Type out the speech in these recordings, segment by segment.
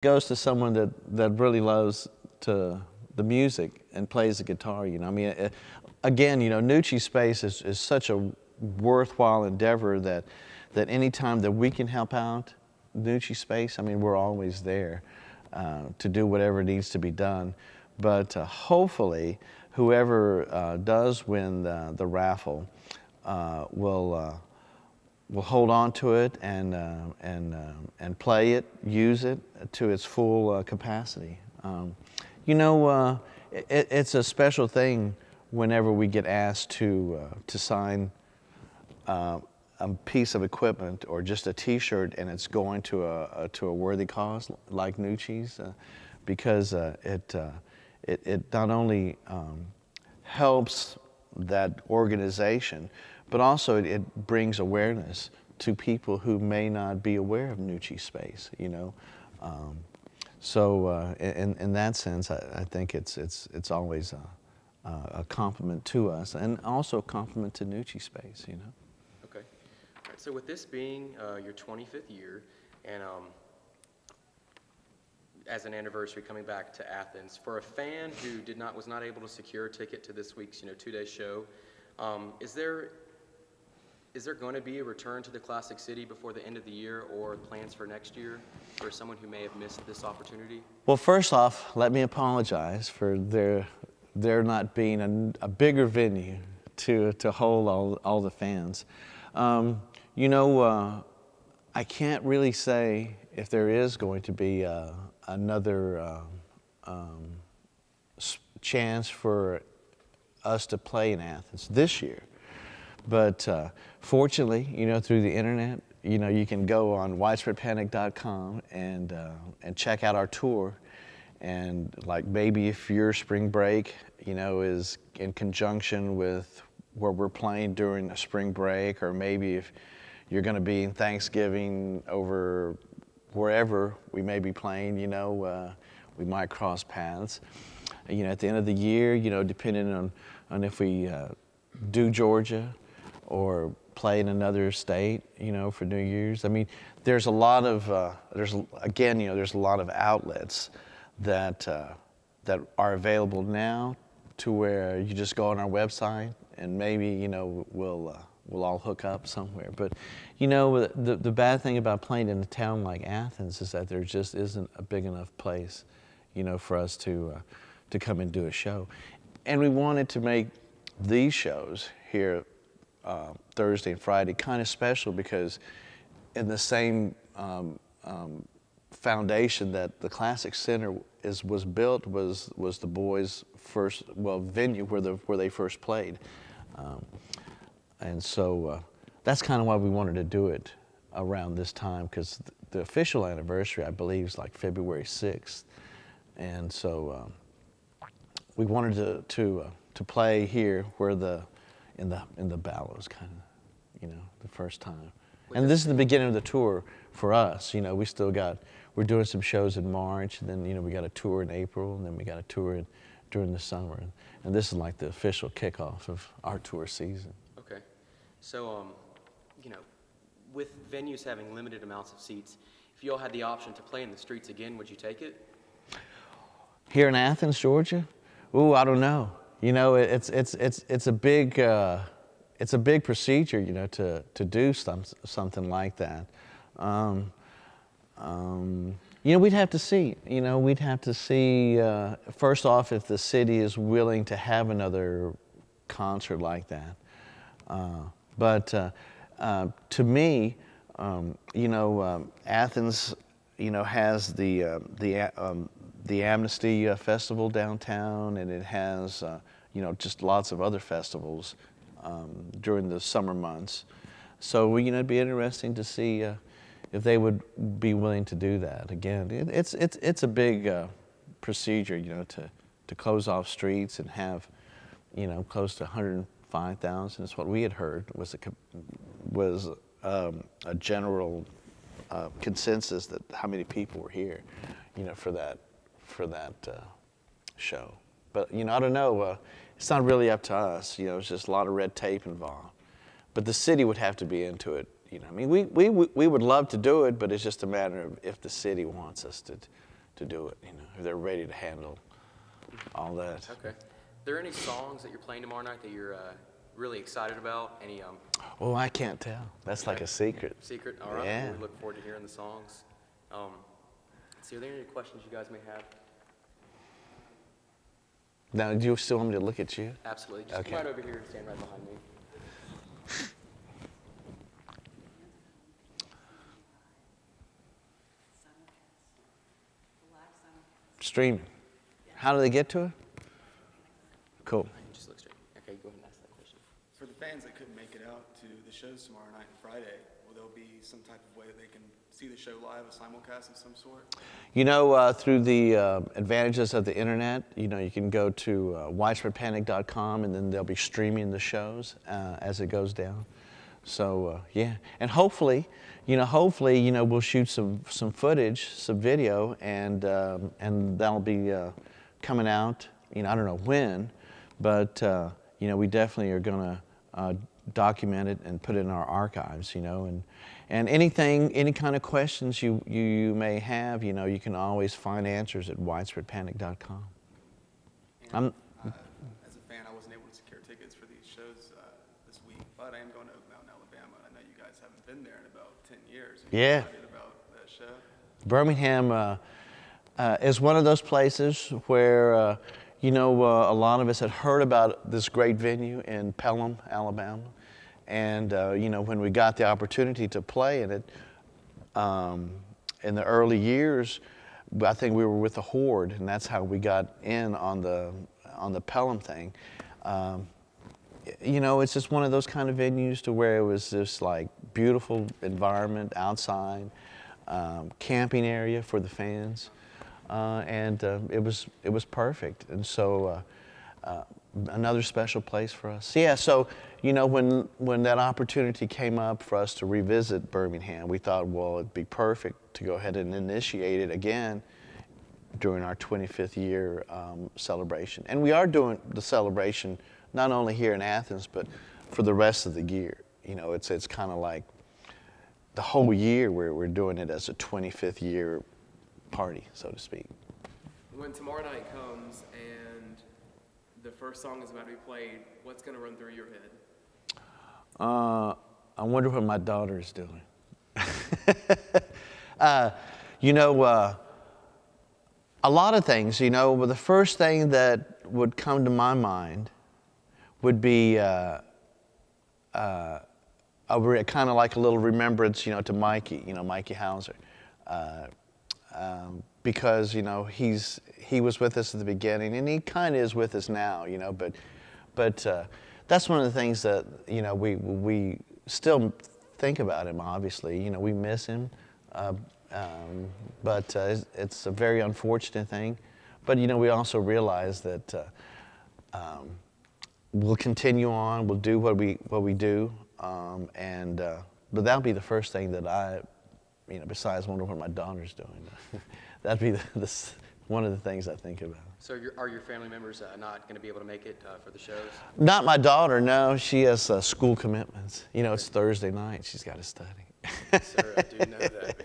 goes to someone that really loves the music and plays the guitar. You know, I mean, again, you know, Nucci Space is such a worthwhile endeavor that any time that we can help out Nucci Space, I mean, we're always there to do whatever needs to be done. But hopefully, whoever does win the raffle will hold on to it and play it, use it to its full capacity. You know, it's a special thing whenever we get asked to sign a piece of equipment or just a T-shirt, and it's going to a worthy cause like Nucci's, because it not only helps that organization, but also it brings awareness to people who may not be aware of Nucci Space, you know. So in that sense, I think it's always a compliment to us, and also a compliment to Nucci Space, you know. Okay. All right, so with this being your 25th year, and as an anniversary coming back to Athens, for a fan who was not able to secure a ticket to this week's 2-day show, is there going to be a return to the Classic City before the end of the year, or plans for next year for someone who may have missed this opportunity? Well, first off, let me apologize for there not being a bigger venue to hold all the fans. You know, I can't really say if there is going to be another chance for us to play in Athens this year. But fortunately, you know, through the internet, you know, you can go on widespreadpanic.com and check out our tour. And like maybe if your spring break, you know, is in conjunction with where we're playing during a spring break, or maybe if you're going to be in Thanksgiving over wherever we may be playing, you know, we might cross paths. You know, at the end of the year, you know, depending on if we do Georgia or play in another state, you know, for New Year's. I mean, there's a lot of, there's a lot of outlets that are available now, to where you just go on our website and maybe, you know, we'll all hook up somewhere. But, you know, the bad thing about playing in a town like Athens is that there just isn't a big enough place, you know, for us to come and do a show. And we wanted to make these shows here Thursday and Friday kind of special, because in the same foundation that the Classic Center was built was the boys' first venue where they first played, and so that's kind of why we wanted to do it around this time, because the official anniversary, I believe, is like February 6th, and so we wanted to play here where in the Ballows, kind of, you know, the first time. And this is the beginning of the tour for us. You know, we're doing some shows in March, and then, you know, we got a tour in April, and then we got a tour during the summer. And this is like the official kickoff of our tour season. Okay. So, you know, with venues having limited amounts of seats, if you all had the option to play in the streets again, would you take it? Here in Athens, Georgia? Ooh, I don't know. You know, it's a big procedure, you know, to do something like that. You know, we'd have to see. You know, we'd have to see first off if the city is willing to have another concert like that. But to me, you know, Athens, you know, has the Amnesty Festival downtown, and it has, you know, just lots of other festivals during the summer months. So, you know, it'd be interesting to see if they would be willing to do that. Again, it's a big procedure, you know, to close off streets and have, you know, close to 105,000 is what we had heard was a general consensus that how many people were here, you know, for that show. But, you know, I don't know, it's not really up to us, you know, it's just a lot of red tape involved. But the city would have to be into it, you know. I mean, we would love to do it, but it's just a matter of if the city wants us to do it, if they're ready to handle all that. Okay. Are there any songs that you're playing tomorrow night that you're really excited about? Any? Oh, I can't tell. That's like a secret. Secret? All right. Yeah. We look forward to hearing the songs. Let's see, are there any questions you guys may have? Now, do you still want me to look at you? Absolutely. Just come right over here and stand right behind me. Streaming. How do they get to it? Cool. Just look straight. Okay, go ahead and ask that question. For the fans that couldn't make it out to the shows tomorrow night and Friday, will there be some type of way that they can see the show live, a simulcast of some sort? Through the advantages of the internet, you can go to widespreadpanic.com, and then they'll be streaming the shows as it goes down. So yeah, and hopefully, we'll shoot some footage, some video, and that'll be coming out. I don't know when, but we definitely are gonna document it and put it in our archives. And any kind of questions you may have, you can always find answers at widespreadpanic.com. As a fan, I wasn't able to secure tickets for these shows this week, but I am going to Oak Mountain, Alabama. I know you guys haven't been there in about 10 years. Are you excited about that show? Birmingham is one of those places where, a lot of us had heard about this great venue in Pelham, Alabama. And, when we got the opportunity to play in it, in the early years, I think we were with the Horde, and that's how we got in on the Pelham thing. It's just one of those kind of venues to where it was just like beautiful environment outside, camping area for the fans, and it was perfect. And so another special place for us. Yeah. So when that opportunity came up for us to revisit Birmingham, we thought, well, it'd be perfect to go ahead and initiate it again during our 25th year celebration. And we are doing the celebration not only here in Athens, but for the rest of the year. It's kind of like the whole year we're doing it as a 25th year party, so to speak. When tomorrow night comes and the first song is about to be played, what's going to run through your head? I wonder what my daughter is doing. A lot of things, but the first thing that would come to my mind would be kind of like a little remembrance, to Mikey, Mikey Hauser. Because, he was with us at the beginning, and he kind of is with us now, but that's one of the things that, we still think about him, obviously. We miss him. But it's a very unfortunate thing. But, we also realize that we'll continue on, we'll do what we do, but that'll be the first thing that I, besides wonder what my daughter's doing. That'd be one of the things I think about. So are your family members not going to be able to make it for the shows? Not my daughter, no. She has school commitments. It's Thursday night. She's got to study. Sir, I do know that.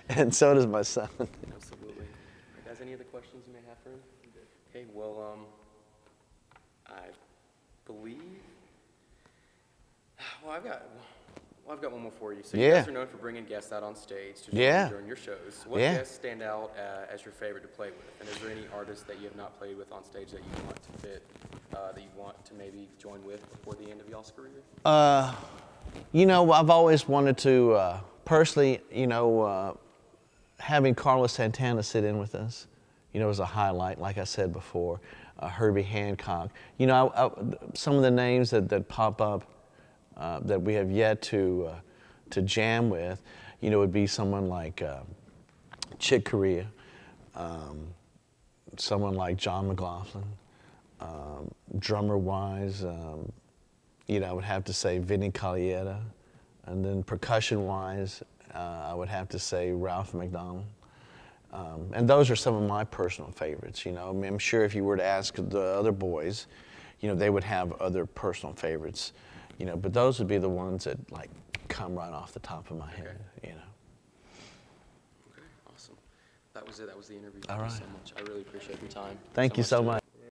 And so does my son. Absolutely. Guys, any other questions you may have for him? Okay, well, I believe, I've got one more for you. So you guys are known for bringing guests out on stage to join during your shows. What guests stand out as your favorite to play with? And is there any artists that you have not played with on stage that you want to fit, that you want to maybe join with before the end of y'all's career? I've always wanted to, personally, having Carlos Santana sit in with us, was a highlight, like I said before. Herbie Hancock. Some of the names that pop up that we have yet to jam with, would be someone like Chick Corea, someone like John McLaughlin, drummer-wise, I would have to say Vinny Colaiuta, and then percussion-wise, I would have to say Ralph McDonald. And those are some of my personal favorites. I'm sure if you were to ask the other boys, they would have other personal favorites. But those would be the ones that come right off the top of my head. Okay, awesome. That was it. That was the interview. All Thank right. you so much. I really appreciate your time. Thank you so to- much.